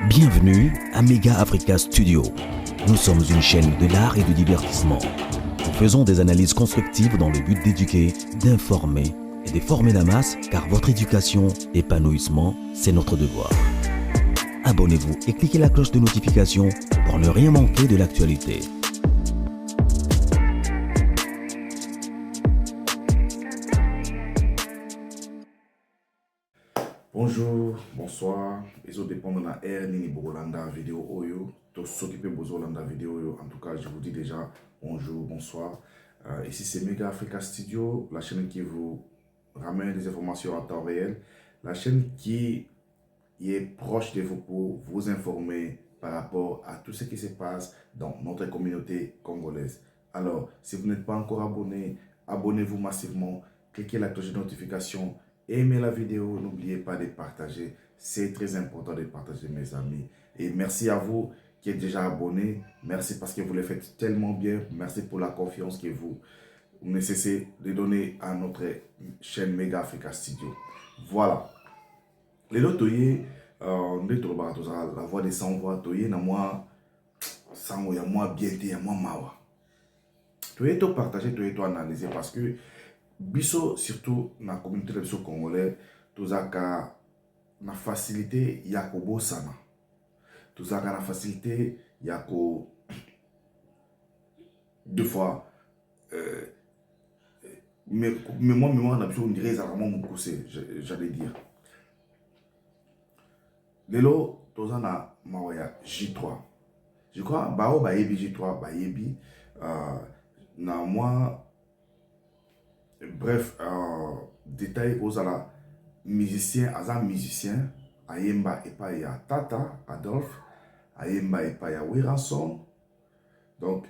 Bienvenue à Mega Africa Studio. Nous sommes une chaîne de l'art et du divertissement. Nous faisons des analyses constructives dans le but d'éduquer, d'informer et de former la masse, car votre éducation, épanouissement, c'est notre devoir. Abonnez-vous et cliquez la cloche de notification pour ne rien manquer de l'actualité. Bonjour, bonsoir. Ils ont dépendent de la R Nini Bogolanda vidéo Oyo. Tous s'occuper Bozolanda vidéo Oyo. En tout cas, je vous dis déjà bonjour, bonsoir. Ici c'est Mega Africa Studio, la chaîne qui vous ramène des informations en temps réel, la chaîne qui est proche de vous pour vous informer par rapport à tout ce qui se passe dans notre communauté congolaise. Alors, si vous n'êtes pas encore abonné, abonnez-vous massivement, cliquez la cloche de notification. Aimez la vidéo, n'oubliez pas de partager. C'est très important de partager, mes amis. Et merci à vous qui êtes déjà abonnés. Merci parce que vous le faites tellement bien. Merci pour la confiance que vous ne cessez de donner à notre chaîne Mega Africa Studio. Voilà. Les autres, la voix des sans-voix, il y a moi bien, il y a moi mawa. Tu es tout partagé, tu es tout analysé parce que biso surtout na communauté de biso congolais tozaka na facilité ya kobosana, tozaka na facilité ya ko deux fois mais moi mémoire na biso on dirait vraiment mon conseil, j'allais dire lelo toza na mawaya J3, je crois bao ba yebi J3 ba yebi na moi. Bref, détail aux ala musicien, azan musicien, ayemba epa ya Tata Adolphe, ayemba epa ya Weranson. Donc,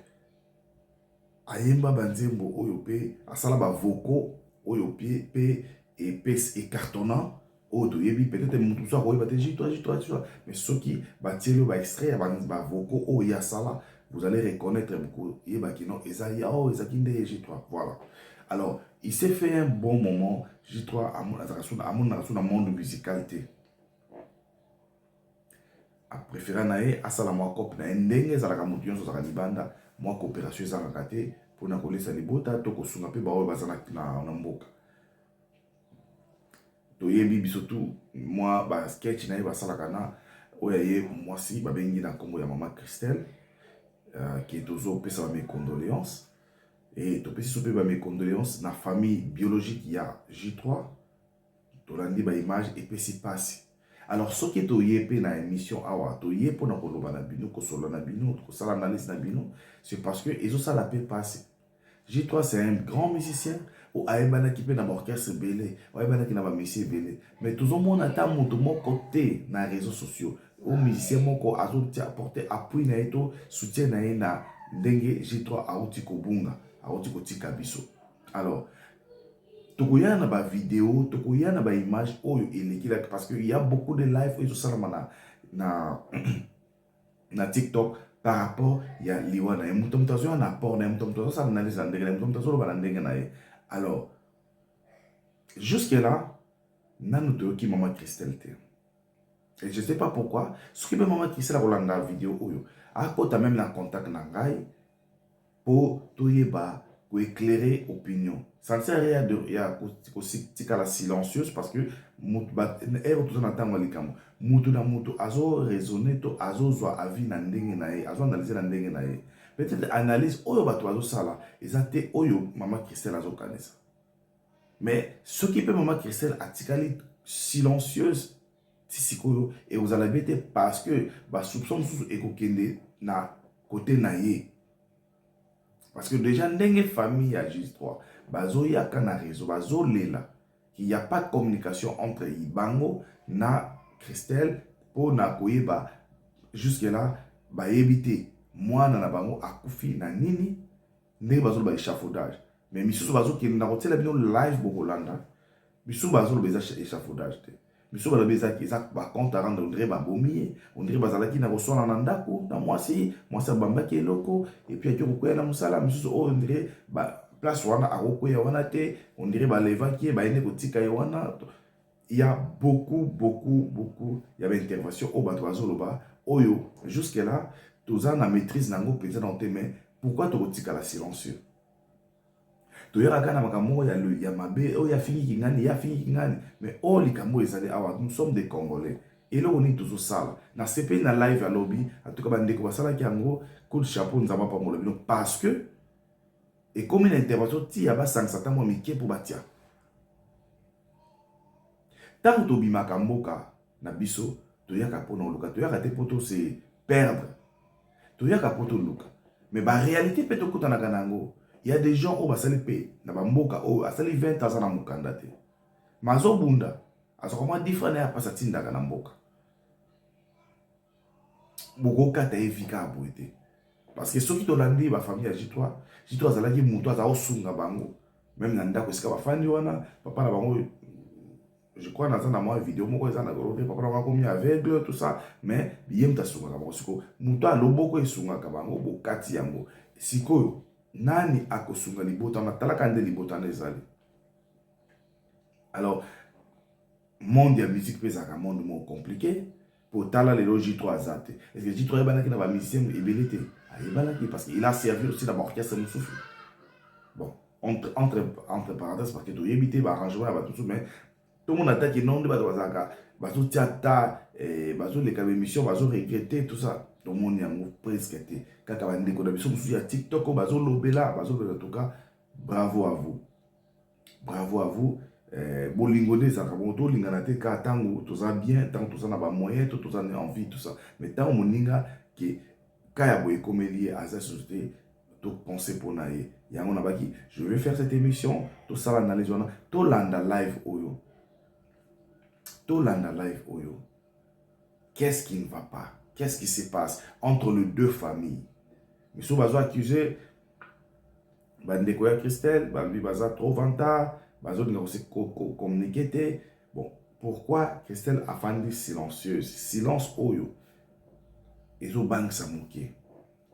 ayemba banzembo oyope, asala ba voko oyope pe et cartonnant. Odo yebi peut-être mutu so ko yeba J3, mais ceux qui batielo ba extrait ba voko o ya sala, vous allez reconnaître beaucoup yeba kino ezaya o ezakinde J3, voilà. Alors, il s'est fait un bon moment, J3, à mon monde musicalité. A préféré nae, à Salama Kop, na ndenge zalaka mutu yonso zaka libanda, moi coopération zaka kate, pour na kolesa libota, toko sunga pe baoy bazana na mboka. To yebi bisotu, moi ba sketch nae ba salaka na, oyaye moi si ba bengi na kombo ya maman Christelle, qui est toujours pesa mes condoléances. Et tu peux mes condoléances na famille biologique il y a J3 tolandi ba image et puis c'est passé. Alors ce qui est yepé na émission awa to yepo na koloba na bino ko solo na bino ko sala analyse na bino, c'est parce que ils ont ça la paix passé. J3 c'est un grand musicien ou aebana qui peut na orchestre belé, ou aebana qui na ba monsieur belé, mais tout le monde ata moto mon côté na réseaux sociaux. Au musicien moko azo apporter appui na eto soutien na ndenge J3 auti ko bunga. Alors, tokoya na ba vidéo, tokoya na ba image oyo eleki parce que il y a beaucoup de live et tout ça na TikTok par rapport il y a liwana et mutomtazo na apport na mutomtazo ça analyse na ndenge mutomtazo ba ndenge na ye. Alors, jusque là nanu toki maman Christelle te. Et je sais pas pourquoi, ce qui peut maman Christelle a rolanda vidéo oyo. A kota même na contact na ngai pour toyeba pour éclairer opinion. Ça ne sert à rien de aussi la silencieuse parce que mutu na mutu azo raisonner to azo zwa avis na ndenge na ye, azo analyser na ndenge na ye. Peut-être analyse oyo bato azo sala ezate oyo maman Christelle azo kanisa. Mais ce qui peut maman Christelle atikali silencieuse tisikoyo et vous allez bêter parce que ba soupçon sous ekokende na côté na ye. Parce que déjà, dans les familles à J3, bazo ya kana réseau, bazo lela, qu'il n'y a pas de communication entre Ibango na Christelle pour na koyeba jusque là, ba éviter moi na bango akufi na nini, ne bazo ba échafaudage. Mais misu bazo qui na hôtel bino live Bogolanda, misu bazo le échafaudage. Misu bazo beza qui ça ba compte à rendre on dirait ba bomi, on dirait bazalaki na reçoit na ndako, na moi ça bamba qui est loko et puis akio koya na musala misu on dirait ba place wana akoya wana te, on dirait ba leva qui ba ene kotika wana. il y a beaucoup, il y avait intervention au Batouazoloba, Oyo, jusque-là, tous en a maîtrise nango peut-être dans tes mains, pourquoi tu retiques à la silencieux? Tu y a un makambo, il y a Mabé, il y a fini Kingani, il y a fini Kingani, mais oh, les Kambo, nous sommes des Congolais. Et là, on est toujours sale. Na CP, na live à lobby, en tout cas, on découvre ça là qui a un gros coup de chapeau, nous avons pas mon lobby. Parce que, et comme une intervention, il y a 500 mois, mais qui est pour bâtir? Tant que tu as Kamboka, na biso, tu as pour nous, tu as raté pour se perdre. Tu as pour tout Luka. Mais la réalité, peut-être que tu as ganango. Il y a des gens qui ont fait na bamboka au asali 20 ans na mukanda te. Mazo bunda, aso comment différent à passer tinda na mboka. Boko kata efika aboité. Parce que ceux qui t'ont dit ba famille J3, J3 zalaki muto za osunga bango. Même nanda ko sika ba fandi wana, papa na bango je crois dans un mois vidéo moko za na gorode, papa na ko mi aveugle tout ça, mais biem ta sunga bango siko muto a loboko esunga ka bango bokati yango. Siko nani akosunga libota na talaka nde libota nezali. Alors monde ya musique pesa ka monde mo compliqué pour tala les J3 azate. Est-ce que J3 banaki na ba musicien ebelete? Ayebalaki parce qu'il a servi aussi dans l'orchestre Moussoufou. Bon, entre parenthèses parce que tu éviter ba arrangement ba tout mais tout le monde attaque non de ba bazaka, ba tout tata ba tout les émissions, ba tout regretter tout ça. Tout le monde y a presque été kaka ba ndeko na biso sur TikTok ba zo lobela, ba zo en tout cas bravo à vous. Bravo à vous. Bolingone ça comme to lingana te ka tango tout ça bien tant tout ça na ba moyen tout ça na envie tout ça mais tant moninga que kaya boye comédie à sa société tout penser pour naïe yango na baki je vais faire cette émission tout ça l'analyse on to landa live oyo qu'est-ce qui ne va pas, qu'est-ce qui se passe entre les deux familles? Mais sous bazo accusé bandeko ya Christelle bambi baza trop vanta bazo nga aussi communiquer. Bon, pourquoi Christelle a fandi silencieuse, silence oyo ezo bang samuke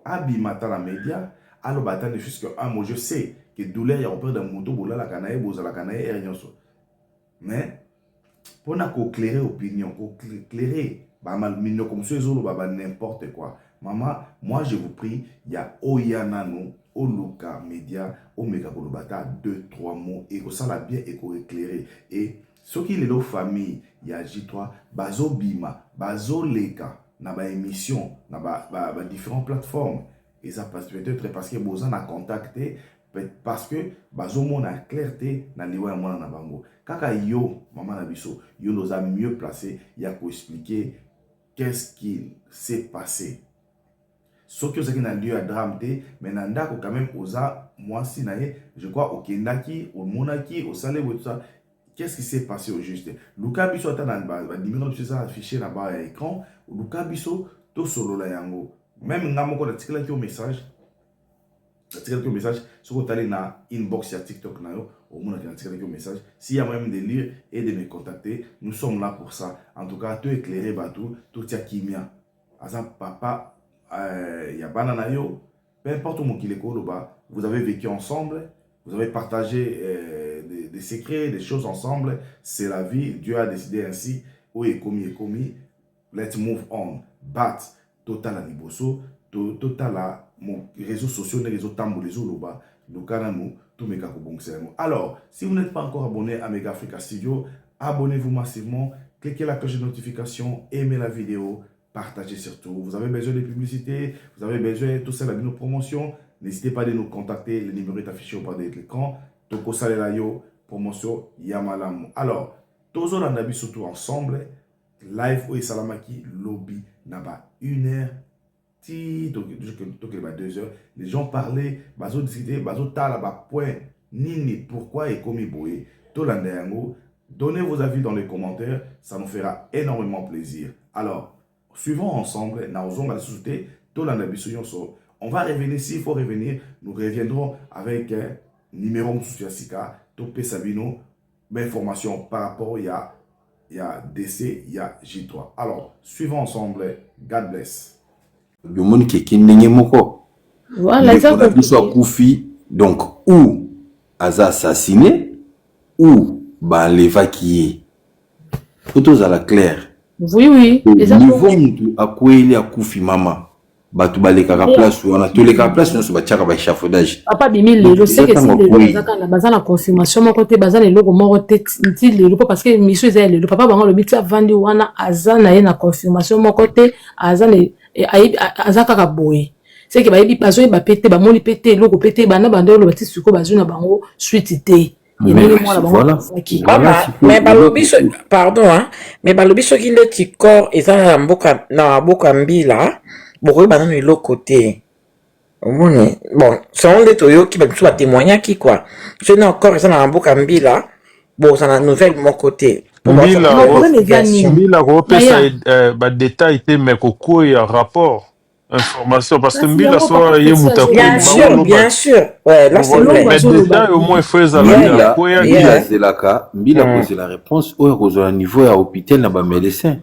abi mata la média allo batane jusqu'à un mot. Je sais que douleur ya opère de moto bola la kanae boza la kanae erionso, mais pour na ko éclairer opinion, ko éclairer ba mal mino comme ça ezolo ba n'importe quoi. Maman, moi je vous prie, il y a Oyanano, Oluka Média, Omega Kolobata, 2-3 mots, et ça l'a bien éclairé. Et ce qui est dans la famille, il y a J3, Bazo Bima, Bazo Leka, na ba émission, na ba différentes plateformes. Et ça passe peut-être parce que Bozan a contacté, parce que Bazo mon a clarté, na liwa mona na bango. Kaka yo, maman Nabiso, yo nous a mieux placé, il y a qu'à expliquer qu'est-ce qui s'est passé. Ce qui est un lieu à drame, mais nandako quand même osa moi si nae, je crois au Kendaki, au Monaki, au Salé tout ça. Qu'est-ce qui s'est passé au juste? Luka biso ata na ba numéro de ça affiché là bas à écran, Luka biso to solo la yango. Même ngamoko la tikela ki au message. La tikela ki au message, sur ko tali na inbox ya TikTok na yo, au monde qui a tikela ki au message. S'il y a moyen de lire et de me contacter, nous sommes là pour ça. En tout cas, tout éclairé batou, tout tia kimia. Asa papa il y a banana yo, peu importe où qu'il est, vous avez vécu ensemble, vous avez partagé des secrets, des choses ensemble, c'est la vie, Dieu a décidé ainsi, où est commis, let's move on, but, total à Liboso, total à mon réseaux sociaux, les réseaux tambo, les loba, le canal, tout mes alors, si vous n'êtes pas encore abonné à Mega Africa Studio, abonnez-vous massivement, cliquez la cloche de notification, aimez la vidéo, partagez surtout. Vous avez besoin de publicité, vous avez besoin de tout ça, de nos promotions. N'hésitez pas à nous contacter. Le numéro est affiché au bas de l'écran. Toko Salelayo, promotion Yamalam. Alors, tous les gens surtout ensemble. Live ou Salamaki, lobby, naba 1 heure. Ti, 2 heures. Les gens parlaient, bazo discuter, bazo tala, point, nini, pourquoi et comme boye. Tout l'andayango. Donnez vos avis dans les commentaires. Ça nous fera énormément plaisir. Alors, suivons ensemble, on va revenir, s'il faut revenir, nous reviendrons avec un numéro de Topé Sabino, information par rapport il y a DC, il y a J3. Alors, suivons ensemble, God bless. Voilà, soit Koufi, donc ou assassiné, ou l'évacuer. Photos à la claire. Oui. Niveau mutu akweli akufi mama. Batu baleka ka place ou on a tous les cas place nous se battra ba échafaudage. Papa bimi le c'est que si le bazaka na bazana confirmation mon côté bazana le moko tête le parce que monsieur Zé le papa bango le biti vandi wana azana na confirmation mon côté azana azaka ka boye. C'est que ba besoin ba pété ba moli pété loko pété bana bando le bati suko bazuna bango suite té. Voilà. Mais balobiso pardon hein mais balobiso qui le ti corps ezana na mboka mbila. Bon, bah non, mais l'autre côté. Bon, selon les toyo qui va tout témoigner qui quoi. Je n'ai encore ça dans un beau cambi là. Bon, ça la nouvelle de mon côté. Mbila repesa ba détail te mais koko ya rapport information parce que Mbila soit yé mutako. Bien sûr. Ouais, là c'est vrai. Mais détail au moins faut ça la Mbila c'est la cas. Mbila pose la réponse au niveau à hôpital na ba médecin.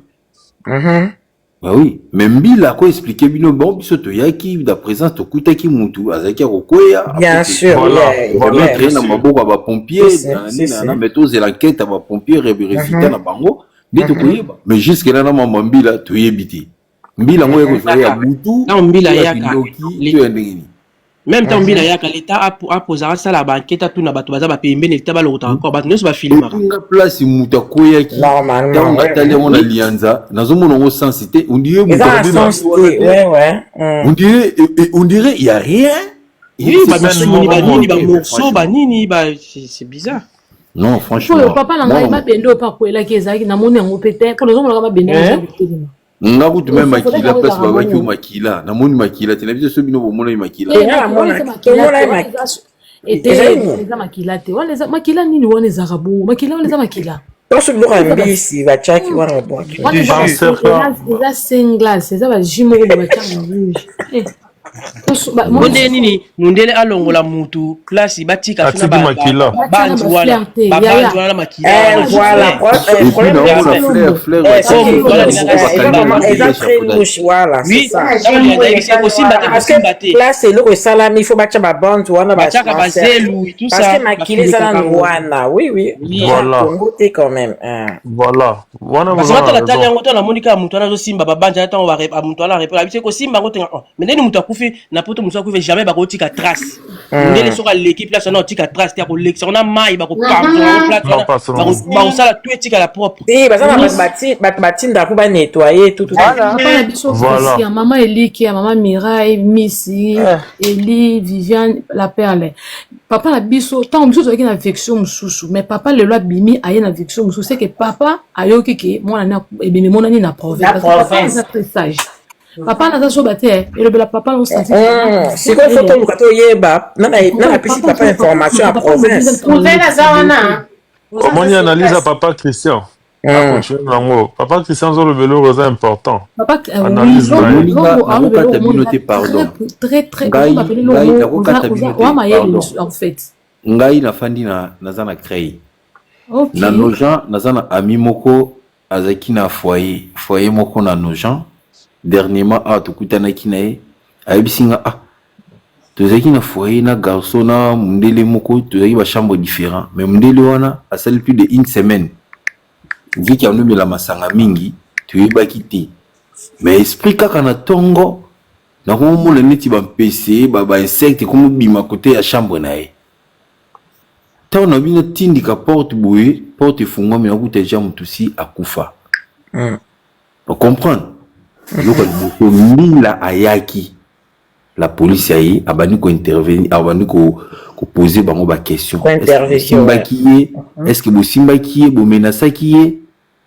Bah oui, mais Mbila quoi expliquer bino bon biso to yaki da présence to kutaki mutu azaki kokoya. Bien sûr. Voilà, traîner na maboko ba pompier na méthode l'enquête ba pompier résultat na bango bito koyeba. Mais jusque là na mama Mbila to yebiti. Mbila ngoye ko ya mutu. Non Mbila yaka. Même temps Mbila yaka l'état a posé ça la banquette tout na bato baza ba pembe l'état ba lokota encore bato nyonso ba filma. Nga place mutu koyaki. Normalement. Dans Italie on a lianza, nazo monongo sensité, on dirait on dirait il y a rien. Oui, ba morceau ba nini ba c'est bizarre. Non, franchement. Papa na ngai ba bendo pa koela ke ezaki na moni ngo peut-être pour les hommes nga ba bendo nga kutu même makila place babaki o makila na moni makila tena biso so bino bomona makila makila te wala makila nini wana ezaka bongo makila wala makila Parce que l'on mbisi va chaki wana bon. Eza singlass eza ba jimo ko ba changa rouge. Monde nini mundele alongola mutu place batika tuna ba bantu wala babantu wala makila voilà place le salami il faut bacha ba bantu wana ba chaka ba zelu tout ça parce que makila zana wana oui voilà quand même voilà wana parce que la tali yango to na monika mutu wana zo simba ba banja ta on va mutu ala repela bise ko simba ngo tenga mais ndeni mutu akufi na poto mutu akufi jamais ba ko tika trace ndeni soka l'équipe place na tika trace ta ko lex on a mai ba ko place ba on sala tout tika la propre bazana bati ndako ba nettoyer tout voilà maman Eliki maman Mirai Missy Eli Viviane la perle papa la biso tant biso avec une affection mususu mais papa le loi bimi a une affection mususu c'est que papa ayoki ke moi na ebimi mona ni na province c'est très sage papa na so bate et le papa on sentit c'est quoi faut que to yeba na pisi papa information à province comment y analyse à papa Christian papa Christian sur le vélo c'est important analyse en fait ngai na fandi na zana créé na nos gens na zana ami moko azaki na foyer moko na nos gens dernièrement tukutanaki na ye ayebisinga tozaki na foyer na garçon na mundele moko tozaki ba chambre différent mais mundele wana asali plus de une semaine vu qu'il y a eu la masanga mingi tu es bakité mais esprit kaka na tongo na ko mo le neti ba PC ba insecte comme bima côté ya chambre na ye ta on a bino tindika porte bouée porte fungwa mais akuta jamu tusi akufa on comprend le mila ayaki la police ayi abani ko intervenir abani ko poser bango ba question est-ce que bo simba qui est bo menace qui est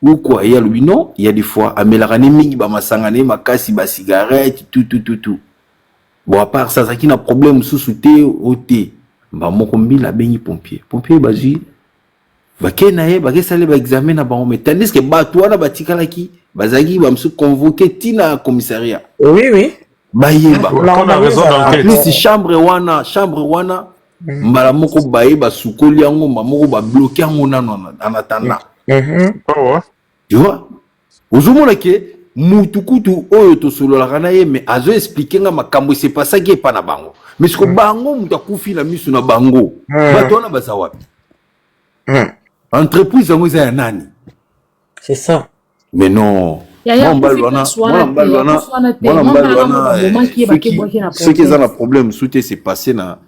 ou quoi il y a le non il y a des fois amelakane mingi ba masangane makasi ba cigarette tout bon à part ça qui na problème sous té oté ba moko mbila bengi pompier bazi ba kenaye ba kesale ba examen na bango mais tandis que ba toi ba tikalaki bazaki ba msu convoqué tina commissariat oui bayeba on a raison d'enquête plus chambre wana mbala moko bayeba sukoli yango mamoko ba bloquer yango na en attendant tu vois ozomona ke mutukutu oyo to solola kana ye mais azo expliquer nga makambo c'est pas ça qui est pas na bango mais ce que bango mutakufi na misu na bango bato na basawapi entreprise yango za ya nani C'est ça. Mais non. Ce qui est un problème, c'est passé na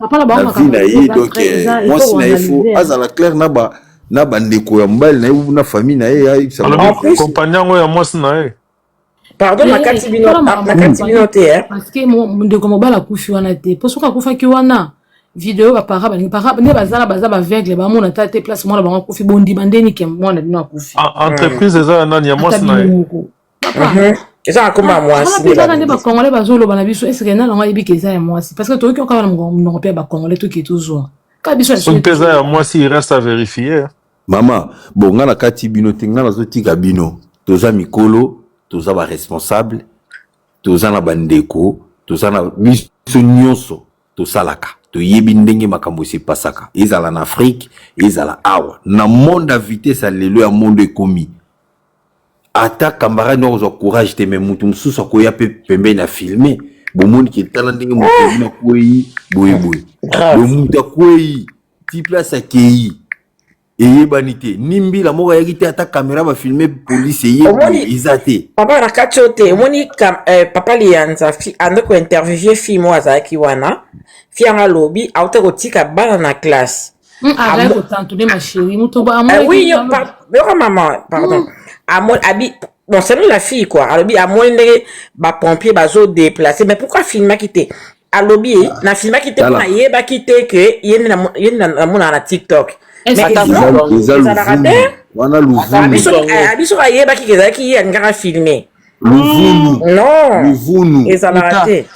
vie na ye, donc moi si na il faut azala clair na bandeko ya mbali na na famille na ye compagnon ya mwasi na ye. Pardon, makati binote parce que ndeko mobala kufi wana te po soka kufa ki wana vidéo ba para ne bazala ba aveugle ba mona tate place mona ba kufi bondi bandeni ke mona dino kufi entreprise eza nani ya mwasi na ye. Eza komba mwasi ne ba congolais bazolo bana biso est-ce que na longa yebi ke za ya mwasi parce que to ki okaba na pe ba congolais to ki toujours ka biso son pesa ya mwasi il reste à vérifier. Mama bonga na kati bino tenga na zotika bino toza mikolo toza ba responsable toza na bandeko toza na biso nyonso tosalaka toyebi ndenge makambo se pasaka ezala na Afrique ezala awa na monde à vitesse à lelo ya monde ekomi ata camarade no zo courage te mais mutu mususu akoya pe pembe na filmer bomoni ki tala ndenge mutu na koyi boye bo mutu akoyi ti place akei eyebanite nimbi la moko yaki te ata caméra ba filmer police izate papa na kachote omoni papa lianza ande ko interviewer fille mo azaki wana fille nga lobi auto kotika bana na classe avec autant de ma chérie mutoba oui maman pardon amol abi bon c'est la fille quoi alobi amol ndenge ba pompier bazo déplacer mais pourquoi filmer quitté alobi na filmer quitté pour yeba quitté que yena mona na TikTok mais wana luvunu abiso ayeba ki ngara filmer luvunu ezala raté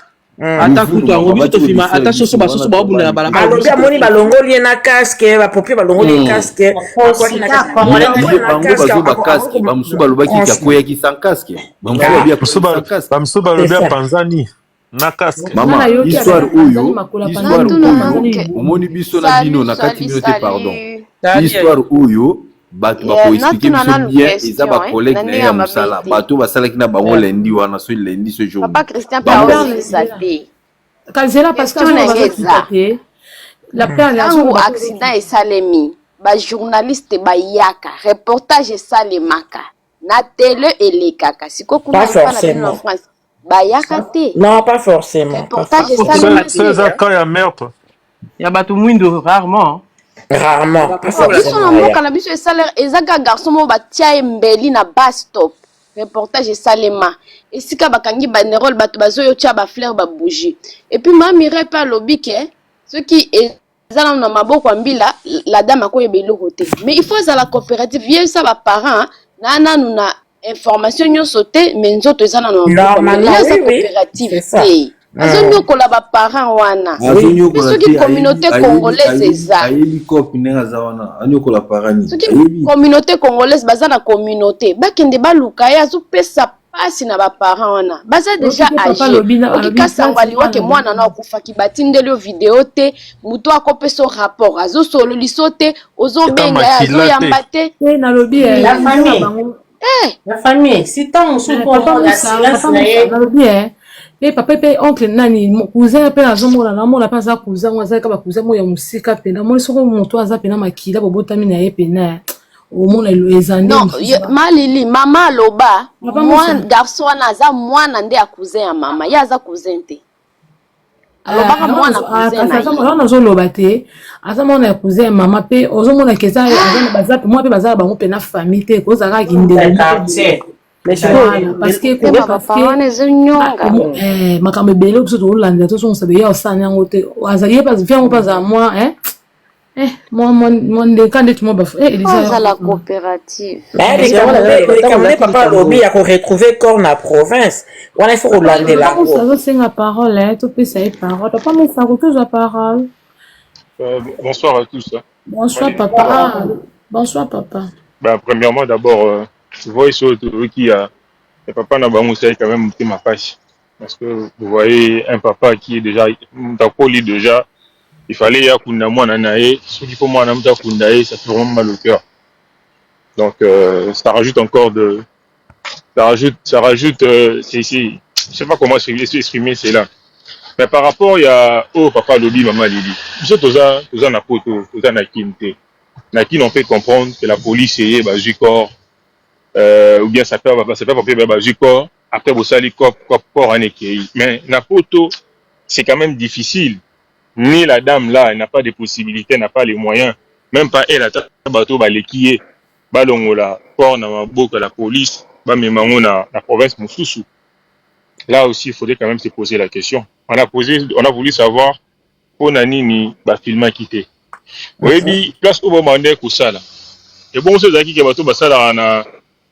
ata kutu ango biso to filma ata soso basoso ba bunda na balabala alobi amoni balongoli na casque ba popier balongoli casque bamusu balobaki kakoyaki sans casque bamusu balobi panzani na casque mama histoire oyo omoni biso na bino na kati minute pardon histoire oyo bato bako expliquer biso bien eza ba collègue na ya musala bato basalaki na bango lundi wana so lundi ce jour papa Christian Paul Sate Kazela parce que la perle accident et salemi ba journaliste ba yaka reportage salemaka na télé et les kaka siko kuna en France ba yaka te non pas forcément reportage salemaka c'est ça quand il y a meurtre il y a bato mwindo rarement biso na mboka na biso esalaire ezaka garçon mo batia mbeli na bus stop reportage esalema esika bakangi banderole bato bazoyo tia ba fleur ba bougie et puis mami rep alobi ke ceux qui ezala na maboko ambila la dame akoyeba eloko te mais il faut ezala coopérative vie ça ba parents na na information nyonso te mais nzoto ezala na maboko coopérative te azonyokola ba parents wana soki communauté congolaise eza soki communauté congolaise baza na communauté bakende baluka ye azopesa pasi na ba parents wana baza déjà âgé okikasangwa liwake mwana na okufaki batindeli video te mutu akopesa rapport azosololiso te ozobenga ye azoyamba te nalobi la famille si tant mosusu na silence na ye et papa pe oncle nani cousin pe azomona na mona pas za cousin moi za ka ba cousin mo ya musika pe na mo soko moto aza pe na makila bobotami na ye pe na au monde ezandi non malili mama loba moi garçon anaza mwana nde ya cousin ya mama ya za cousin te alobaka mwana cousin na ye on azoloba te aza mwana ya cousin ya mama pe ozomona keza aza na baza pe moi pe baza bango pe na famille te ko za ka kindele parce que makambo ebele biso tolanda tosongosa beya osana yango te azali pas viango pas à moi mon ndeka nde tumo bafu la coopérative papa lobi ya ko retrouver corps na province wana il faut rolande la ça c'est la parole to pesa e parole papa me fa ko la parole bonsoir à tous bonsoir papa bonsoir papa premièrement d'abord voice qui a le papa n'a pas moussé quand même ma page parce que vous voyez un papa qui est déjà déjà il fallait ya kunda mwana nae ce qu'il faut mwana mta kunda ça fait vraiment mal au cœur donc ça rajoute encore ça rajoute c'est je sais pas comment exprimer c'est là mais par rapport il y a papa lobby maman Lili nous toza na poto toza na kinte na qui on fait comprendre que la police est corps ou bien ça peut du corps, après vous allez corps en équilibre. Mais la photo, c'est quand même difficile. Ni la dame là, elle n'a pas de possibilités, elle n'a pas les moyens. Même pas elle, elle bateau, l'équier, balongola, corps, na beaucoup la police, la province Moussoussou. Là aussi, il faudrait quand même se poser la question. On a voulu savoir, pour Nanini, film quitté. Oui, place où on est pour ça là. Et bon, c'est qui bateau, ça là, na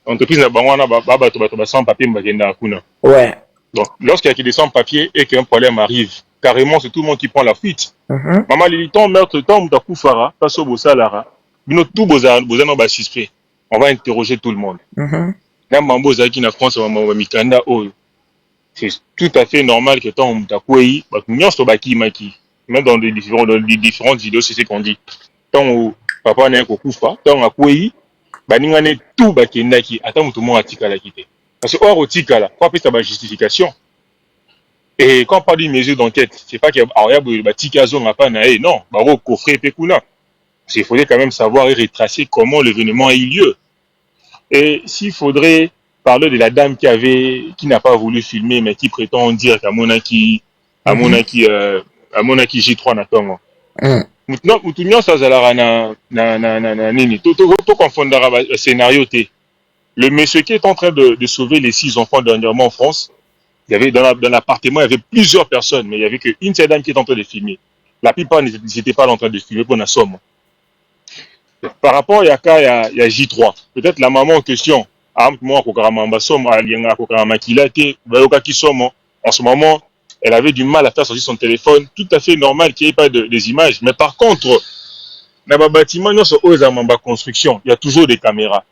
entreprise na bangwana, bateau, sans papier, mbagenda kuna. Ouais. Donc, lorsqu'il y a des sans-papiers et qu'un problème arrive, carrément, c'est tout le monde qui prend la fuite. Maman, les temps, meurtre, temps, m'ta koufara, pas au bosalara. Bino, tout bozan, suspect. On va interroger tout le monde. Même mambo, zaki na France, maman, mikanda, oh. C'est tout à fait normal que tant m'ta kouei, bah, n'yon so baki maki. Même dans les différentes vidéos, c'est ce qu'on dit. Tant papa n'a pas koufa, tant a kouei, bah, n'ingane tout baki naki, attends, tout le monde a tika la quitté. Parce que, or, tika la, quoi, après, ça va justification. Et quand on parle d'une mesure d'enquête, c'est pas qu'il y a des tikazo n'a pas naé, non, baro coffret pekuna. Il faudrait quand même savoir et retracer comment l'événement a eu lieu. Et s'il faudrait parler de la dame qui n'a pas voulu filmer, mais qui prétend dire qu'à Monaki J3 n'a pas. Maintenant, ça zalara na nini. Tout confondra le scénario T. Le monsieur qui est en train de sauver les 6 enfants dernièrement en France, il y avait dans l'appartement, il y avait plusieurs personnes, mais il y avait qu'une seule dame qui était en train de filmer. La plupart n'étaient pas en train de filmer pour la somme. Par rapport à J3, peut-être la maman en question, en ce moment, elle avait du mal à faire sortir son téléphone, tout à fait normal qu'il n'y ait pas des images. Mais par contre, dans le bâtiment, construction, il y a toujours des caméras.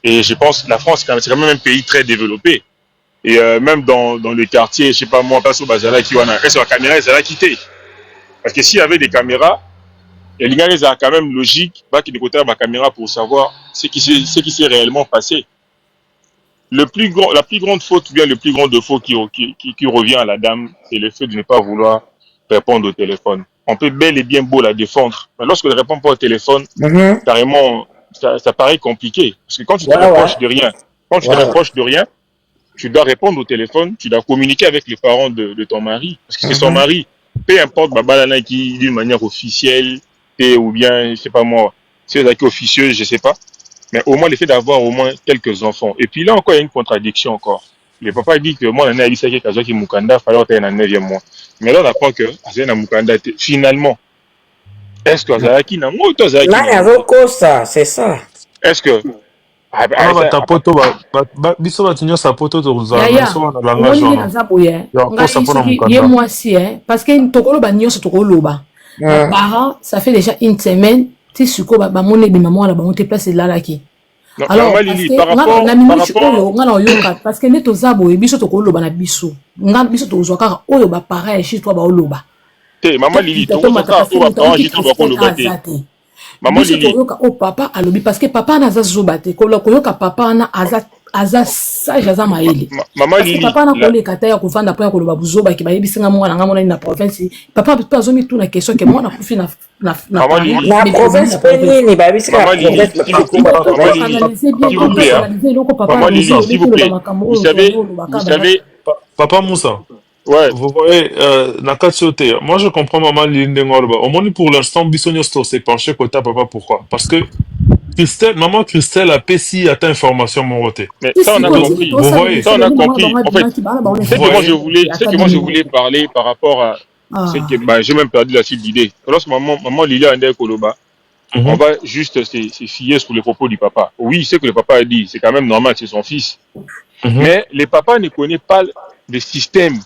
Et je pense que la France, c'est quand même un pays très développé. Et même dans les quartiers, je sais pas moi, parce que Bazala qui wana, est-ce que la caméra elle a quitté? Parce que s'il y avait des caméras, il y a quand même logique, bah qui décoter ma caméra pour savoir ce qui s'est réellement passé. La plus grande faute, ou bien le plus grand défaut qui revient à la dame, c'est le fait de ne pas vouloir répondre au téléphone. On peut bel et bien beau la défendre, mais lorsque elle ne répond pas au téléphone, carrément, ça paraît compliqué. Parce que quand tu te rapproches de rien, tu dois répondre au téléphone, tu dois communiquer avec les parents de ton mari. Parce que c'est son mari. Peu importe, Babalana qui d'une manière officielle, ou bien, je sais pas moi, c'est officieuse, je sais pas. Mais au moins, le fait d'avoir au moins quelques enfants. Et puis là encore, il y a une contradiction encore. Le papa dit que moi, on a dit que Kazoki Mukanda, il fallait être un 9e mois. Mais là, on apprend que Azena Mukanda, finalement, est-ce que Azaki n'a pas ça, c'est ça. Est-ce que ta poto biso batinyo sa poto to uzana so na langage on moi si parce que tokoloba nyonso tokoloba parents ça fait déjà une semaine ti suko ba mone bi maman la ba on te place là là qui alors par rapport ngana oyoka parce que neto zabo biso tokoloba na biso ngana biso tozwa kaka oyo ba pareil chez toi ba oloba te maman Lili to ba parents jito ba koloba te maman Lili o papa alobi parce que papa na za zobate koyoka papa na aza sage aza maele maman Lili papa na koleka ta ya kuvanda po ya koloba buzoba ki bayebisinga mwana nga mona na province papa peut pas zomi tout na question que mwana kufi na province penini bayebisinga vous savez Papa Moussa. Ouais. Vous voyez, moi je comprends maman Lindengorba. Au moins pour l'instant, Bissoniosto s'est penché côté papa. Pourquoi? Parce que maman Christelle a pessi à ta information mon côté. Mais ça on a compris. Vous voyez. Ça on a compris. En fait, c'est que moi je voulais parler par rapport à ce que j'ai même perdu la suite d'idée. Lorsque maman Lilia Ande Koloba, on va juste se fier sur les propos du papa. Oui, c'est que le papa a dit, c'est quand même normal, c'est son fils. Mais le papa ne connaît pas le système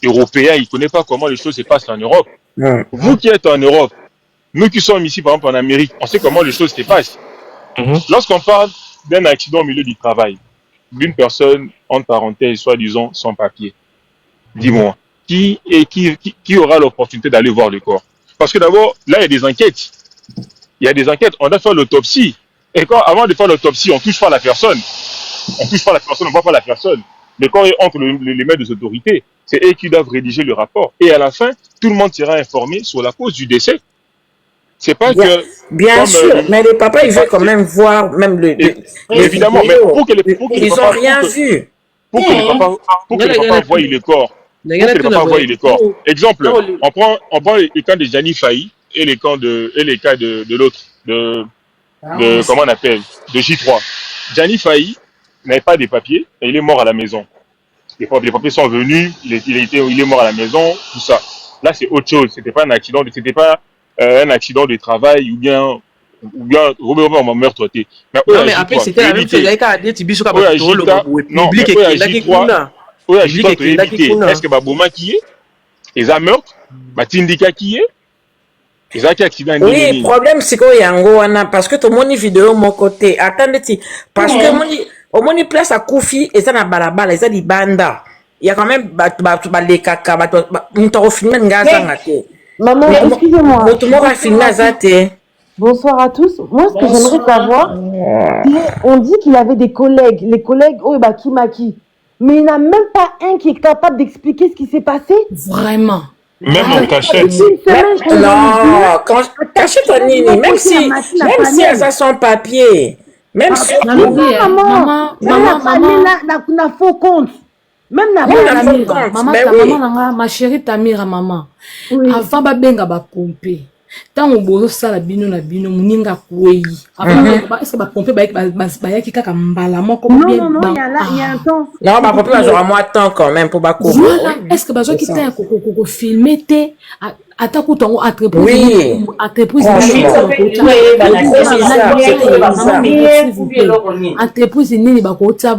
européen, il ne connaît pas comment les choses se passent en Europe. Vous qui êtes en Europe, nous qui sommes ici, par exemple en Amérique, on sait comment les choses se passent. Lorsqu'on parle d'un accident au milieu du travail, d'une personne, entre parenthèses, soi-disant, sans papier, dis-moi, qui aura l'opportunité d'aller voir le corps? Parce que d'abord, là, il y a des enquêtes. Il y a des enquêtes, on doit faire l'autopsie. Et avant de faire l'autopsie, on ne touche pas la personne. On ne touche pas la personne, on ne voit pas la personne. Le corps est entre les mains des autorités. C'est eux qui doivent rédiger le rapport. Et à la fin, tout le monde sera informé sur la cause du décès. C'est pas que... Bien sûr, mais le papa, il veut quand même voir même évidemment, mais pour que ils n'ont rien vu. Pour que le papa voie le corps. Pour que le papa voie le corps. Exemple, on prend le camp de Gianni Faye et les cas de l'autre, comment on appelle, de J3. Gianni Faye n'avait pas de papiers et il est mort à la maison. Les papiers sont venus, il est mort à la maison, tout ça. Là, c'est autre chose. C'était pas un accident de travail ou bien on meurtre. Non, mais après, c'était la même chose. Il y a des petits comme non, mais est-ce que Baboma qui est? Ils ont meurtre? Batindika qui est? Ils ont accident. Oui, le problème, c'est qu'il y a un goana parce que tout le monde vidéo mon côté. Attendez, parce que au moins place à Koufi et ça n'a balabala, et ça dit banda. Il y a quand même les caca, maman, excusez-moi. Bonsoir à tous. Moi, ce que j'aimerais savoir, c'est on dit qu'il avait des collègues. Les collègues, Maki. Mais il n'y en a même pas un qui est capable d'expliquer ce qui s'est passé. Vraiment. Même en cachette. Non, cachette en nini, même si elle a son papier. Même si maman, na faux compte. Même na maman, ma chérie Tamira, maman. Avant babenga ba pomper. Tant on bozo sala bino na bino muninga kuei. Avant est-ce que ba pomper ba ki kaka mbala moko bien. Non, il y a un temps. Non, ba pomper genre moi temps quand même pour ba couvrir. Est-ce que bazo ki ta ko filmer te ata ku tongo entreprise. Oui. Entreprise nini bakota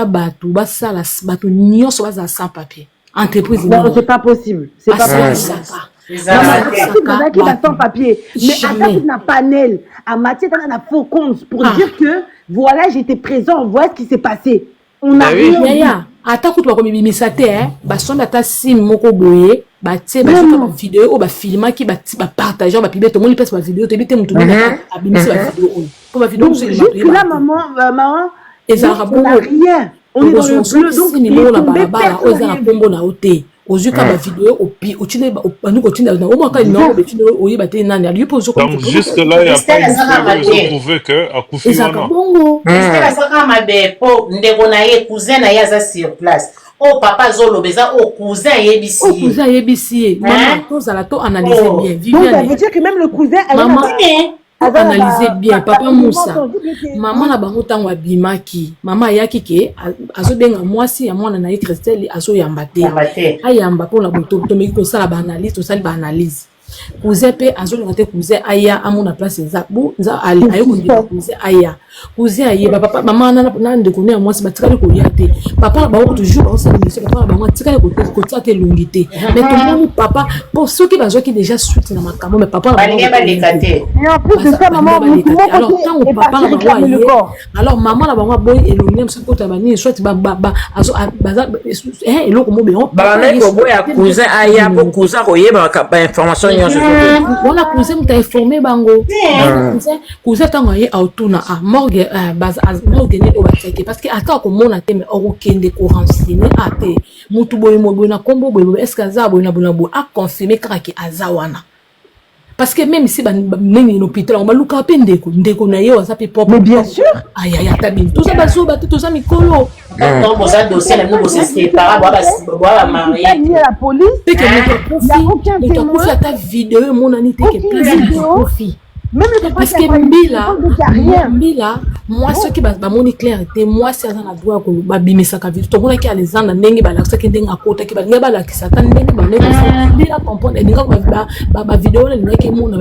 batu basala batu nyonso baza sans papier. Entreprise non, c'est pas possible. C'est pas possible. Qui va sans papier. Mais attaque na panel à Mathieu dans la faux compte pour dire que voilà, j'étais présent, voilà ce qui s'est passé. On a rien. Attaque tout comme bimisate ba son data sim moko boye ba tie ba comme vidéo ou ba filma qui ba partager ba publier tout le monde passe ba vidéo te bité mutu a bimisa ba vidéo pour ba vidéo c'est là maman et ça rien. On est dans le bleu donc il est tombé personne. Oza na pombo na ote ozu ka ba vidéo au chine nous continue na au moins quand non be chine o yeba te nani ali pozo comme donc juste là il y a pas une prouver que a Koufi wana c'est la saka mabe po ndeko na ye cousin na yaza sur place oh papa zolo beza oh cousin yebisi maman tous à la to analyser bien Viviane donc ça veut dire que même le cousin maman analyser bien papa Moussa maman na bango tango abimaki maman ayaki ke azobenga mwasi ya mwana na Christelle azoyamba te ayamba pona boto tomeki ko sala ba analyse to sala ba analyse cousin pe azolinga te cousin aya amona place za bu za ali ayoko ndika cousin aya cousin aye papa maman na ndeko ne mwasi batikali ko yate papa ba ko toujours ba sala mission papa ba ngo tikali ko tsate longité mais tout le monde papa pour ceux qui bazoki déjà suite na makambo mais papa ba lekate et en plus de ça maman alors tant que papa na bango alors maman na bango boy elongé monsieur ko tabani soit ba azo baza eloko mo bien ba na ko boya cousin aya pour cousin ko yeba ba information voilà cousin m'ta informé bango cousin tango ye autona a morgue base morgue ne obateke parce que ata ko mona te mais okende ko renseigner ate mutu boy mo na kombo boy est-ce que aza boy na bonabo a confirmer kaka ki azawana parce que même si nini l'hôpital on va luka pe ndeko na ye waza pe pop mais bien sûr aya tabine tout ça baso bato tout ça mikolo donc boza dossier na nous bosse séparer boa marié la police que il y a aucun témoin ta vidéo mon ani te que place même le parce que Mbila moi ceux qui ba moni clarté moi c'est dans la droit ko ba bimisa ka vidéo to mona ki alexandre ndenge ba lakisa ki ndenge akota ki ba ngeba la kisa ta ndenge ba ne Mbila comprendre ndinga ko ba vidéo le ndenge mona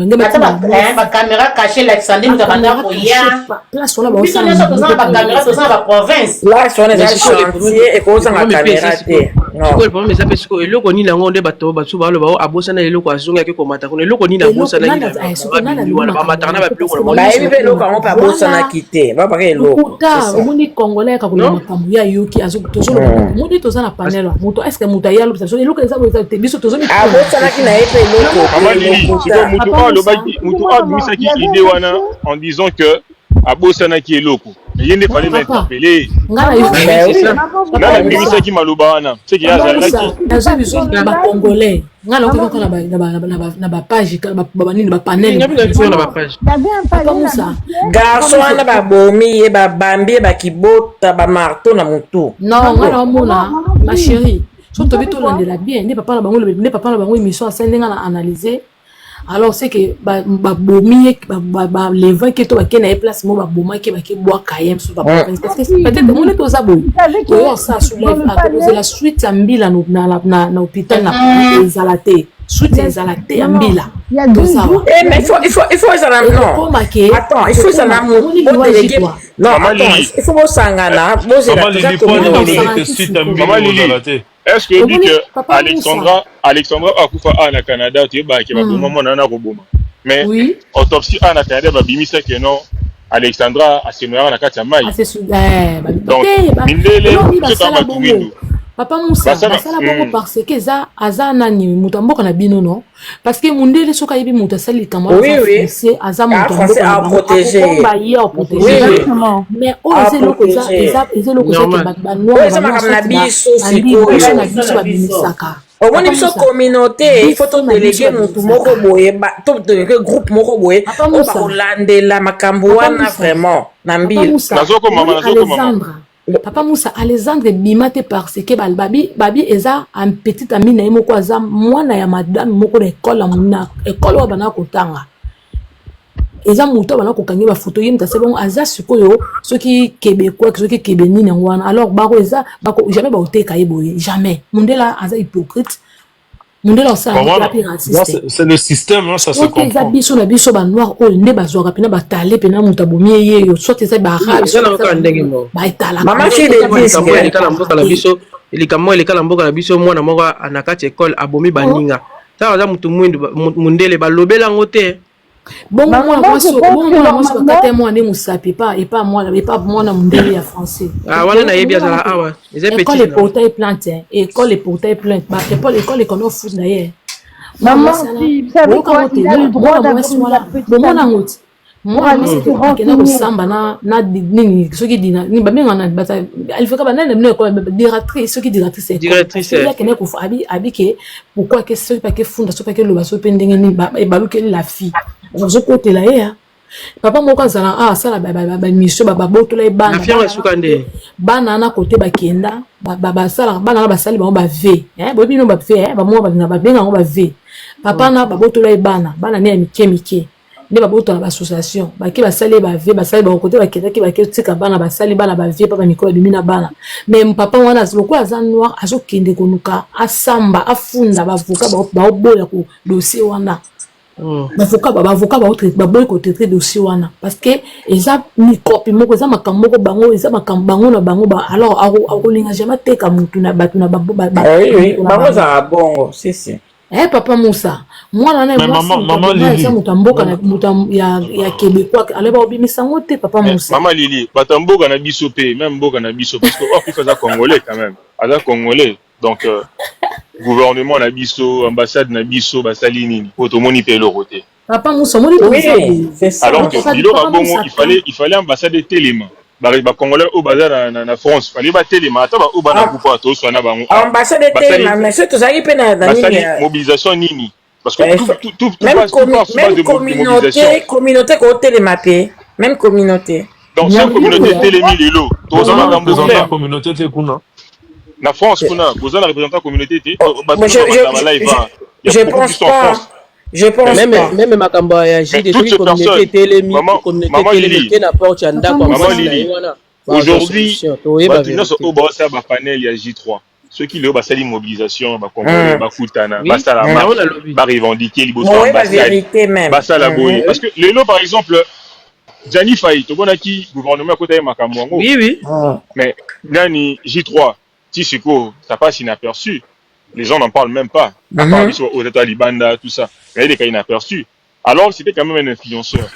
ba caméra cachée l'Alexandre nous avons ko ya place on la ba on ba caméra to ça ba province là sur les chantiers et ko ça la caméra te non le problème c'est parce que eloko ni nango nde bato batsu ba lo ba abosana eloko azonga ke komata ko eloko ni na bosana ni ba matana ba biloko ba ebi eloko on pa bosana kité va pas eloko ça moni congolais ka ko makambu ya yoki azo tozo moni toza na panel moto est-ce que muta ya lo ça eloko eza ko te biso tozo mi abosana ki na epe eloko mutu misaki idée wana en disant que abosana ki eloko mais il ne fallait m'interpeller. Ngana c'est qui Maloubana. C'est qui a ba congolais. Ngana ko na ba page ba nini ba panel. Papa Moussa. Garçon na ba bomi e ba bambi ba kibota ba marteau na mutu. Non, ngana mona ma chérie. Surtout bito landela bien, ne papa na bango émission asendenga na analyser. Alors c'est que ba bomi ba lever que to ba kena place mo ba boma ke ba ke bois kayem sur ba parce que peut-être mon est aux abos. Yo ça soulève à cause de la suite à mbila na hôpital na ezalate. Suite ezalate à mbila. Mais il faut ça non. Attends, il faut ça na mo délégué. Non, attends, il faut sangana, est-ce que dit que Alexandra Akoufa a Canada, tu es bah qui va pour moment nana roboma. Mais autopsie a Canada va bimisa que non Alexandra a se noyé na kati ya mai. Donc mindele c'est pas tout. Papa Moussa, basala bongo parce que za aza nani mutu mboka na bino non parce que mundele soka yebi mutu sali kama français aza mutu mboka à protéger ba ye à protéger mais oser loko eza loko ça ba noir na biso siko na biso ba binisaka au moins biso communauté il faut to déléguer mutu moko boye ba to déléguer groupe moko boye o ba olandela makambo wana vraiment na mbili nazoko mama Papa Moussa Alexandre bimate parce que babi eza un petit ami na moko aza mwana ya madame moko na école amuna école wa bana kotanga eza muto bana kokangi ba photo yimta c'est bon aza sikoyo soki québécois soki kébeni na wana alors bako eza bako jamais ba oteka yeboye jamais mundela aza hypocrite mundela ça c'est le système là ça se comprend eza biso na biso ba noir o ne bazwaka pena batale pena mutabomi yeyo soit eza ba arabe ba itala mama chez les disques il kala mboka la biso il kala mboka la biso mwana moko anakati école abomi baninga ça aza mutu mwindu mundele balobela ngote bon moi bakate moi ne musapi pas moi na mundele ya français wana na yebi azala awa eza petit école portail plainte école portail plainte ba école écono foot d'ailleurs maman si ça veut quoi il a le droit d'avoir moi kena kosamba na nini soki dina ni bamenga na bata alifaka banane mne ko directrice soki directrice ya kena ko abi ke pourquoi que soki pa ke funda soki pa ke loba so pendenge ni baluke la fille zo côté là ya papa moko azala sala ba mission ba botola ebana na fianga sukande bana na côté bakenda ba sala bana na basali ba v bobi no ba v ba mo ba benga ngo ba v papa na ba botola ebana bana ne ya mike ne ba boto na association ba ki basali ba vie basali ba côté ba kenda ki ba ki tika bana basali bana ba vie papa mikolo bimina bana mais papa wana azoko aza noir azokende konuka asamba afunda bavoka ba oboya ko dossier wana bavoka ba traiter ba boy ko traiter dossier wana parce que eza ni copie moko eza makambo ko bango eza makambo bango na bango ba alors akolinga jamais teka mutu na batu na ba oui bango za bongo si papa Moussa moi maman Lili mutamboka na mutam ya Québécois aleba obimisa ngote papa Moussa maman Lili batamboka na biso pe même mboka na biso parce que il faut ça congolais quand même aza congolais donc gouvernement na biso ambassade na biso basali nini poto moni pe le côté papa Moussa moni c'est ça alors que bilo babongo il fallait ambassade téléma ba congolais au bazar na France fallait ba téléma ata ba au bana pouvoir to so na bango ambassade téléma mais c'est tout ça qui peut na mobilisation nini parce que tout même communauté ko télématé même communauté donc c'est communauté télémi lelo to za na représentant communauté te kuna na France kuna vous avez représentant communauté te je pense pas je pense même makambo ya jide to communauté télémi communauté na porte ya ndako aujourd'hui au boss ba panel ya J3 ceux qui le basali mobilisation ba congolais ba futana basala ba revendiquer liboso ambassade basala boye parce que lelo par exemple Jani Faye to bonaki gouvernement côté makambo ngo oui mais nani J3 Tisiko ça passe inaperçu les gens n'en parlent même pas à part aux États Libanda tout ça mais il est inaperçu alors c'était quand même un influenceur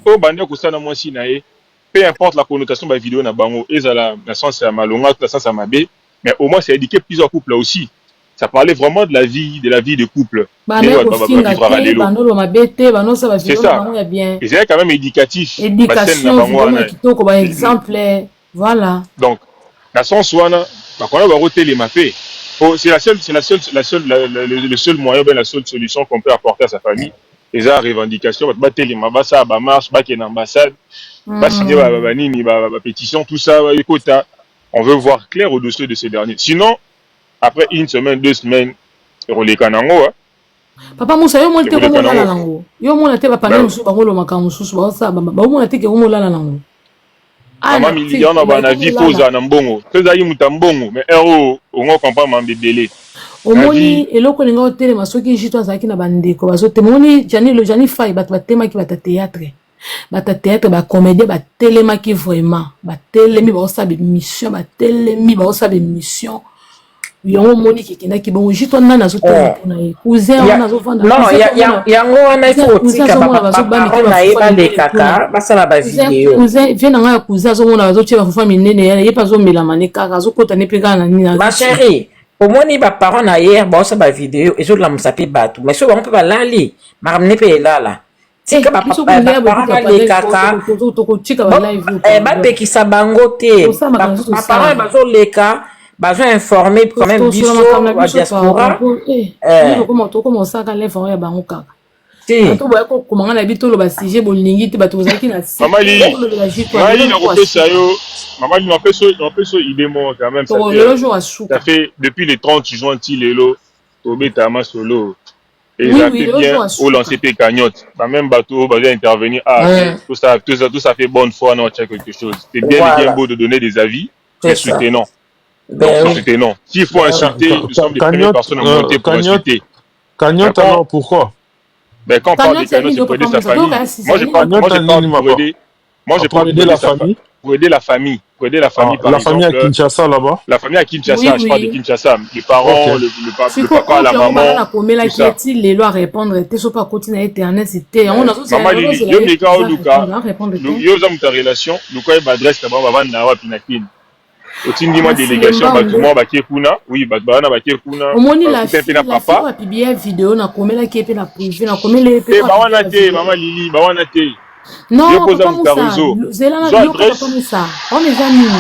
au bande ko sana moi si nae peu importe la connotation de la vidéo na bango ezala na sens ya malonga tout sens ya mabe mais au moins c'est éduquer plusieurs couples là aussi ça parlait vraiment de la vie de couple. C'est ça. Et c'est quand même éducatif. Éducation, exemple, voilà. Donc, la sens c'est le seul moyen, la seule solution qu'on peut apporter à sa famille. Les revendications, pétition, tout ça, on veut voir clair au-dessus de ces derniers. Sinon, après une semaine, 2 semaines, les kanango, Papa Moussa, yo mo te ko mo la nango. Yo mo na te ba panel musu ba ngolo maka musu ba sa ba mo na te ke mo la nango. Mama million na ba na vie poza na mbongo. Peza yi mutambongo, mais on comprend mambebele. Omoni eloko linga hotele masoki jito azaki na bandeko bazo temoni jani fai bat batema ki bata théâtre. Bata théâtre ba comédie ba telema ki vraiment. Ba telemi ba osa be mission, ba telemi ba osa be mission. Yango moni kikenda ki bon jito nana zo tona pona e cousin wana zo vanda non yango wana ifo tika ba na eba le kaka basala ba vidéo cousin vient nga cousin zo mona zo tsheba fa minene ye pa zo melama ne kaka zo kota ne peka na nina ma chérie omoni ba parents na hier ba sa ba vidéo ezo la musapi batu mais so ba on peut ba lali maramne pe lala tika ba parents le kaka to tika ba live ba pekisa bango te ba parents ba zo leka besoin informer quand même biso wa diaspora comment ça quand les gens ya bango kaka to ba ko komanga na bitolo ba sujet bolingi te bato zaki na Maman na kopesa yo Maman na peso idemo quand même ça fait depuis le 30 juin tilelo to beta ma solo et ça fait bien au lancer tes cagnottes même bateau va intervenir tout ça fait bonne foi non quelque chose c'est bien beau de donner des avis mais soutenons. Donc, c'était non. S'il faut insulter, nous sommes des premières personnes à monter pour insulter. Cagnotte, alors pourquoi? Ben, quand on parle de cagnotte, c'est pour aider sa famille. Moi, je parle pour aider. Moi, je parle pour aider la famille. Pour aider la famille. Pour aider la famille, par exemple. La famille à Kinshasa, là-bas. La famille à Kinshasa, je parle de Kinshasa. Les parents, le papa, la maman. Tout ça. Les lois répondre, t'es sur pas continuer à Internet, c'était. Maman, yo, les gars, Luka, yo, ont ta relation. Luka, il m'adresse d'abord, avant d'avoir Pinakin. Otindima délégation batuma bakekuna oui batbana bakekuna omoni la fille a publié vidéo na komela ki pe na privé na komela pe bawana te mama Lili bawana te non papa Moussa zela na yo papa Moussa on les amis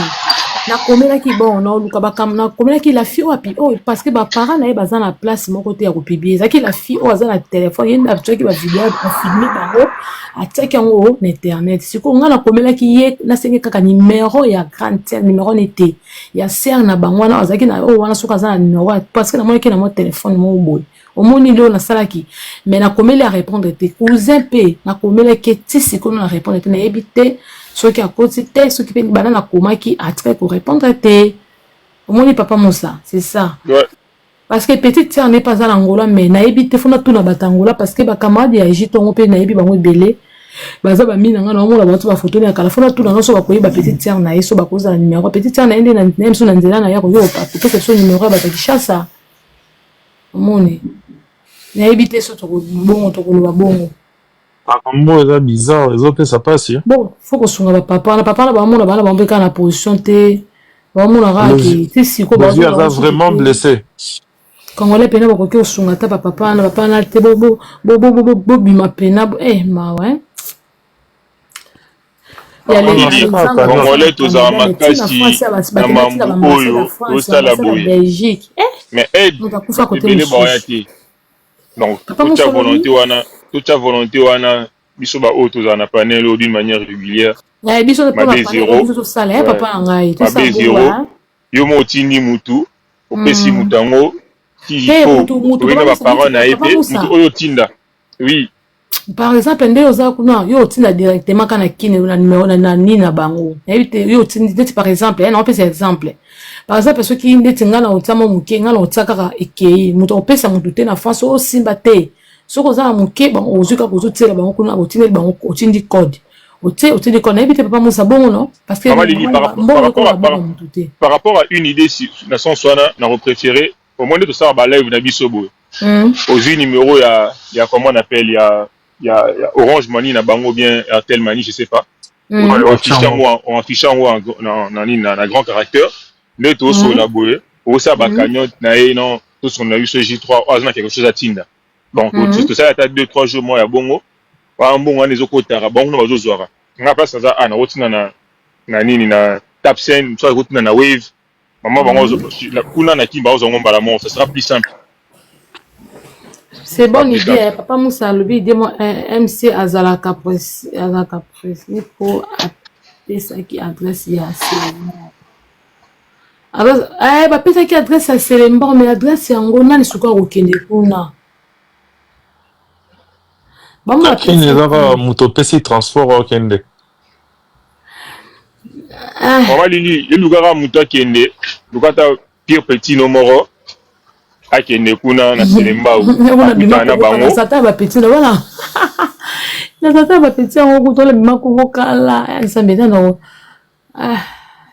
na komela ki bon na luka bakam na komela ki la fille api oh parce que ba parents na baza na place mon côté ya kopublier zaki la fille oza na téléphone yenda abtaki ba vidéo a filmer bango ataki yango na internet siko nga na komela ki ye na senge kaka numéro ya grande sœur numéro nete ya sœur na bango na azaki na oh wana soka za na numéro parce que na moi ki na mon téléphone mo boy omoni leo na salaki mais na komela répondre te cousin pe na komela ki ti siko na répondre te na ebité ceux qui a côté ceux qui peuvent banana comment qui a très pour répondre te au moins papa Moussa c'est ça ouais. Parce que petite sœur n'est pas à l'Angola mais na ebité fona tout na batangola parce que ba camarade ya Egypte on peut na ebi bango belé baza ba mina nga na mona ba ba photo na kala fona tout na so ba koyi ba petite sœur na yeso ba koza numéro petite sœur na ende na nem so na nzela na ya ko yo pa to que son numéro ba ta kishasa omoni na ebité so to bongo to ko lo bongo. Moi, c'est bizarre, les autres, ça passe. Bon, faut qu'on soit là, papa, là, on va la position, Jésus a vraiment blessé. Quand on est pénal, on va son papa, papa, bima pénal, ma ouais. Il y a les Congolais, tous en Makasi, na Mamboyo, au Salaboui. Mais aide, donc, toute ta volonté, wana biso ba auto na panel d'une manière régulière. Ya biso le panel biso sala papa ngai tout ça zéro. Yo mo tindi mutu, opesi mutango qui faut. Oui na ba parents na épée, mutu oyo tinda. Oui. Par exemple ndé oza kuna yo tinda directement kana kine na numéro na nina bango. Yo tinda par exemple, on peut exemple. Par exemple ceux qui ndé tinga na otama muke ngala otsaka ekei mutu opesa mutu te na France o simba te. So ko za muke ba ozuka ko zotela ba kuna otine ba otindi code otindi code na ebite papa Moussa bongo non parce que par rapport à une idée si na son soana na repréféré au moins de ça ba live na biso boy aux numéro il y a comment on appelle il y a Orange Money na bango bien Airtel Money je sais pas on affiche en grand caractère mais tout sur la boy au ça ba cagnotte na non Tout ce qu'on a eu ce J3, on a quelque chose à Tinda. Bon, tout ça, il y a 2-3 jours, moi, il y a bongo. Un bon, on est au côté, bon, on va jouer. On a pas ça, on a routine na nini na tap scène, soit routine na wave. Maman, la couleur na qui, bah, on va la ça sera plus simple. C'est bonne idée, papa Moussa Lobi, dis-moi, MC Azalaka Press, mais pour appeler ça qui adresse il y a alors, bah, ça qui adresse à Selemba, mais l'adresse c'est en gros, on a les soukoua au Kende Kuna. Qui n'est pas mon PC transport au Kende. Maman Lili, il y a un mouton Kende, il y a un pire petit numéro. Akende kuna na Selemba ou na bango sata ba petit voilà na sata ba petit on ko tole bima ko kala ça me donne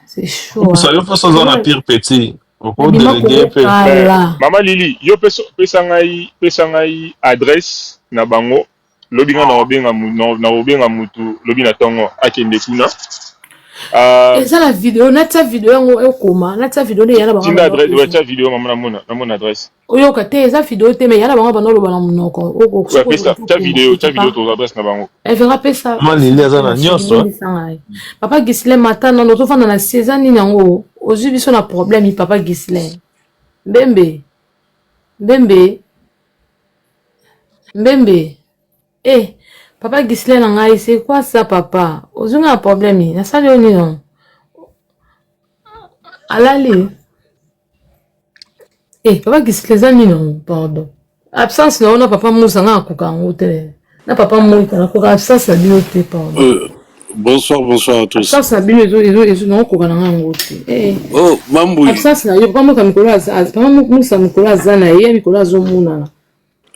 c'est chaud ça yo façon na pire petit au cours de DP Maman Lili yo pesa ngai adresse na bango lobi nga na obenga mutu lobi na tongo akende kuna et ça la vidéo na ta vidéo ngo ekoma na ta vidéo ya la bango tinda adresse ouais ta vidéo maman na mon adresse oyo ka te eza vidéo te mais ya la bango bana lo bana munoko oko pesa ta vidéo to adresse na bango elle verra pesa mali leza na nyonso papa Gisle matin non to fanda na 16 ans ni nango ozu biso na problème papa Gisle Mbembe papa Gisle na ngai c'est quoi ça papa ozunga problème na sali oni non alali papa Gisle zani non pardon absence na ona papa Moussa nga akuka ngote na papa Moïka na ko absence na biote pardon bonsoir à tous absence na bino ezo na ko kana nga ngote oh mambu absence na yo papa Moïka mikolo papa Moussa mikolo azana ye mikolo azomuna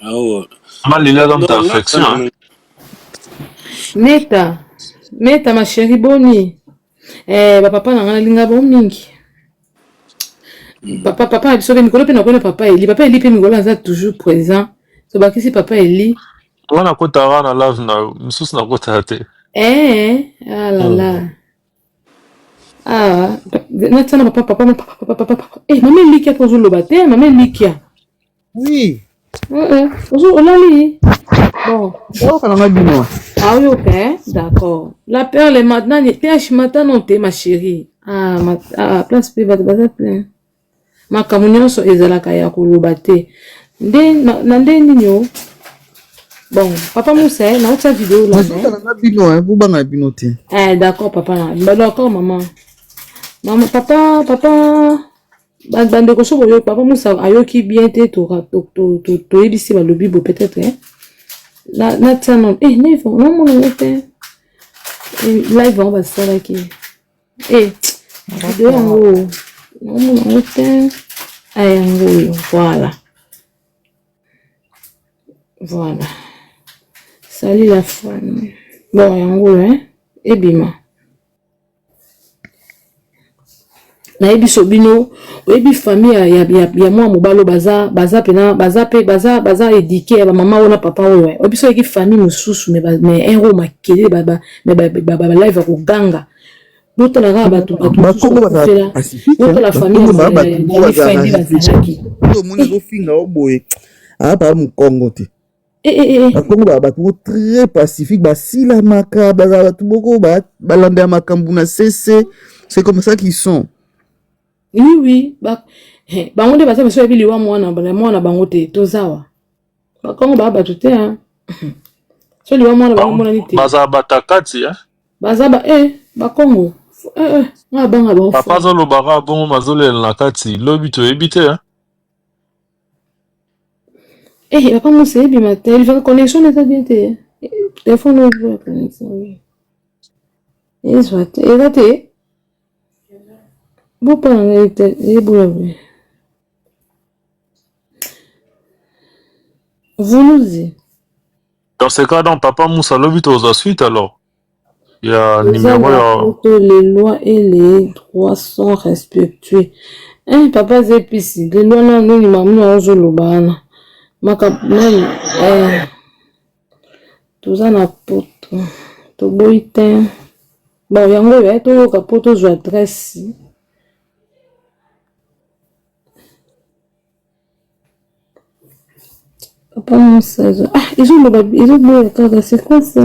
ah ouais mal là dans ta affection Meta ma chérie boni papa na ngana linga bon mingi papa biso be mikolo pe na kona papa Eli pe mikolo aza toujours présent so bakisi papa Eli wana kota na love na msusu na kota te ah la la na tsana papa maman Likia pour le baptême maman Likia oui olali bon ah oui ok d'accord la perle maintenant PH matin non te ma chérie place pe va te plein makambo nyonso ezalaka ya koloba te nde nini bon papa Moussa na autre vidéo là vous banga bino te d'accord papa d'accord maman papa bandeko so boyo papa Moussa ayoki bien te to ebisi balobi bo peut-être na tsano live on mona te live on va ça là qui vidéo ngo on mona te ngo voilà salut la famille bon yango ebima na yebi sobino oyebi famille ya mwa mobalo baza éduqué ya mama ona papa oyo oyebi so yeki famille mususu mais ero makele ba live ko ganga notala kaka bato notala famille omoni azofinga oboye apa mokongo te bakongo bato très pacifique basilamaka baza bato boko balanda ya makambo na sese c'est comme ça qu'ils sont. Oui, bango nde baza baso biliwa mwana bango te tozawa bakongo bato te so liwa mwana bango mona ni te baza batakati baza bakongo nga banga ba papa zolobaka bongo mazolela na kati lobi toyebi te papa Moussa ebima te il va connexion eza bien te téléphone oyo connexion ezwa te eza te bon pas vous nous dites dans ce cas dans papa Moussa lobi aux suite alors il y a numéro les lois et les droits sont respectués papa zepisi les lois là nous mamu ozolobana makapnel toza na poto toboyi te bon yango toyoka po tozwa adresse Papa mon ça. Ah, ils ont le kaka, c'est quoi ça?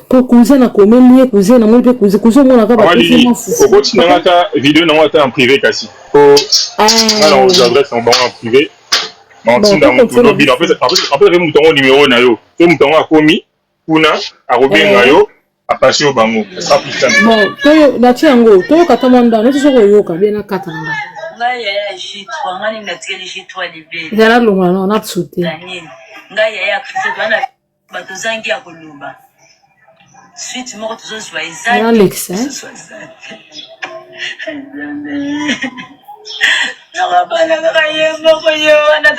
Pour cousin na komeli cousin na moi pe cousin mon aka ba pesa mafufu. Au continue ngata vidéo na ngata en privé kasi. Ko alors on adresse en privé. Bon, tinda mutu lobi en fait re mutongo numéro na yo. Pe mutongo akomi kuna akobenga yo apasi au bango. Ça plus simple. Bon, toi na tiango, toi kata manda, na tsoko yoka bien na kata nga. Nga ya J3 ngani natikeli J3 libe. Zala longa no na tsote. Nga ya Kristo bana bato zangi ya koluba. Suite moko tozozwa ezali. Na Alex, hein? Na bana ngaya moko yo ana.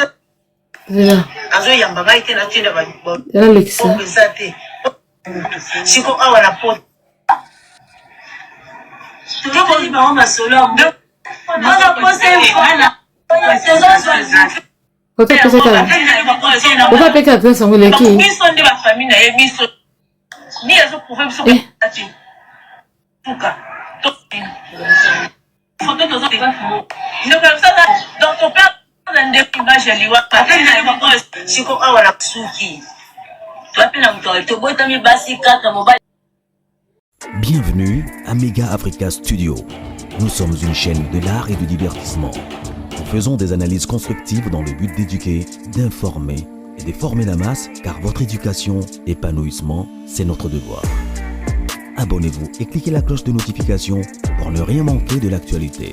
Zela. Azo yamba ngai te na tinda ba. Zela Alex. Ezate. Siko awa na pot. Tuko ni ba masolo. Nanga pose mfana. Kota pesa kala. Kota peka pesa ngole ki. Miso ndi ba famille na ye miso. Ni azo pouvoir so ati. Tuka. Photo tozo ba fo. No comme ça dans ton père dans des images liwa. Siko awa na suki. Bienvenue à Mega Africa Studio. Nous sommes une chaîne de l'art et du divertissement. Nous faisons des analyses constructives dans le but d'éduquer, d'informer et de former la masse, car votre éducation, épanouissement, c'est notre devoir. Abonnez-vous et cliquez la cloche de notification pour ne rien manquer de l'actualité.